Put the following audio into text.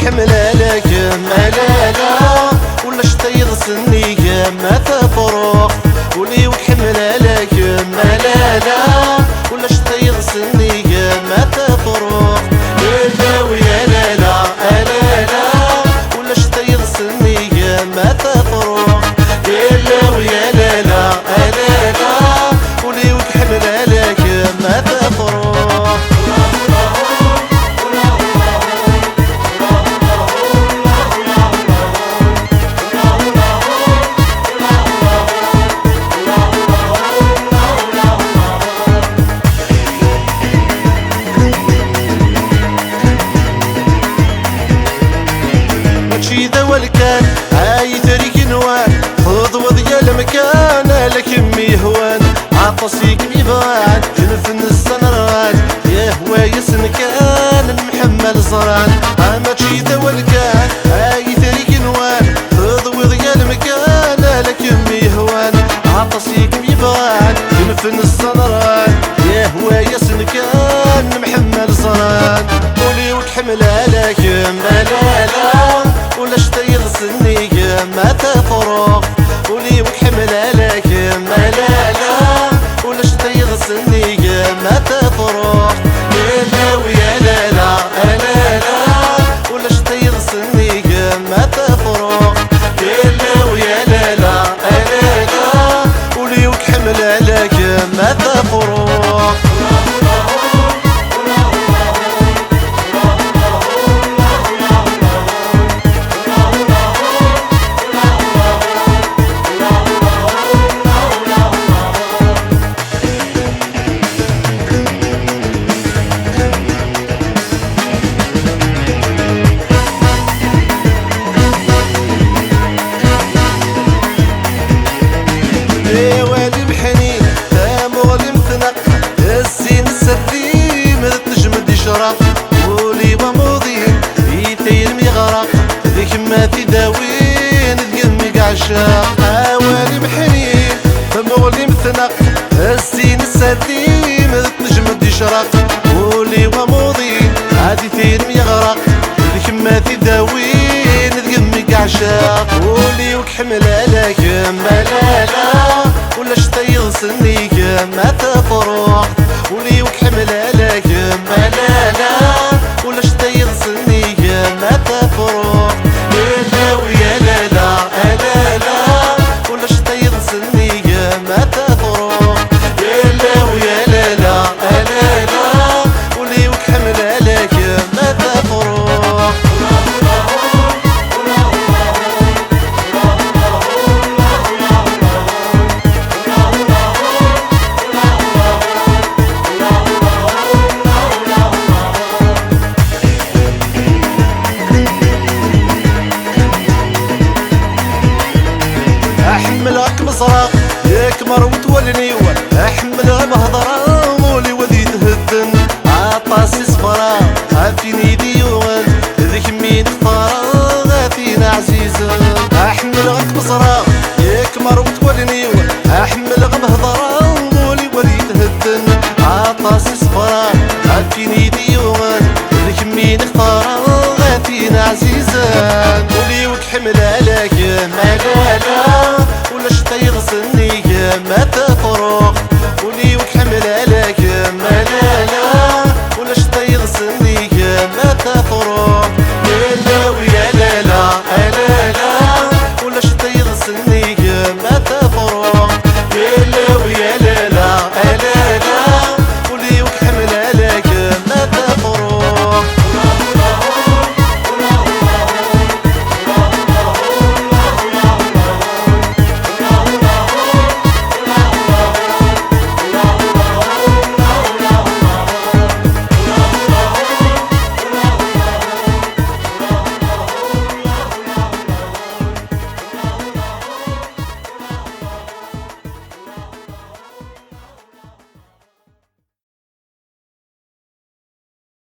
وكحملة لك ملالا ولا شتي يغسلني ما تفرق ولي وكحملة لك ملالا ولا شتي يغسلني ما تفرق لا ويا لالا لالا ولا شتي يغسلني ما تفرق لا ويا لالا لالا ولي وكحملة لك ما تفرق ذا والكان هاي تريك نوان خذ ديال المكان لك مي هوان عطسيك بيبان جنف السنران يا هوايا سنكان المحمل زران اما تشي ذا والكان هاي تريك نوان خذ ديال المكان لك مي هوان عطسيك بيبان جنف السنران يا هوايا سنكان المحمل زران قولي وكحملة لك ملالا ولا شتي يغسلني ما تفرق ولي وكحملة لك ملالا ولا شتي يغسلني ما تفرق لا ويا لالا لالا ولا شتي يغسلني ما تفرق لا ويا لالا لالا ولي وكحملة لك ما تفرق ولي وموضين يتير مغرق ذيك ما تداوين تقمق عشاق عوالي محنين فمغلي مثنق السين السردين تنجم تشرق ولي وموضين عادي تير مغرق ذيك ما تداوين تقمق عشاق ولي وكحملة لك ملالا ولا شتي يغسلني ما تفرق ولي وكحملة لك ملالا ولا شتي يغسلني ما تفرق لا ويا لالا لالا ولا شتي يغسلني ما تفرق لا ويا لالا لالا ولي وكحملة لك ما تفرق احملك مزرق يكمر وتولني احمل بهضرة مولي ودي تهدن عطاسي صفرا عافيني ديوان ذيك مين اختار غافينا عزيزا احملك مزرق يكمر وتولني احمل بهضرة مولي ودي تهدن عطاسي صفرا عافيني ديوان ذيك مين اختار غافينا عزيزا ولي وكحملة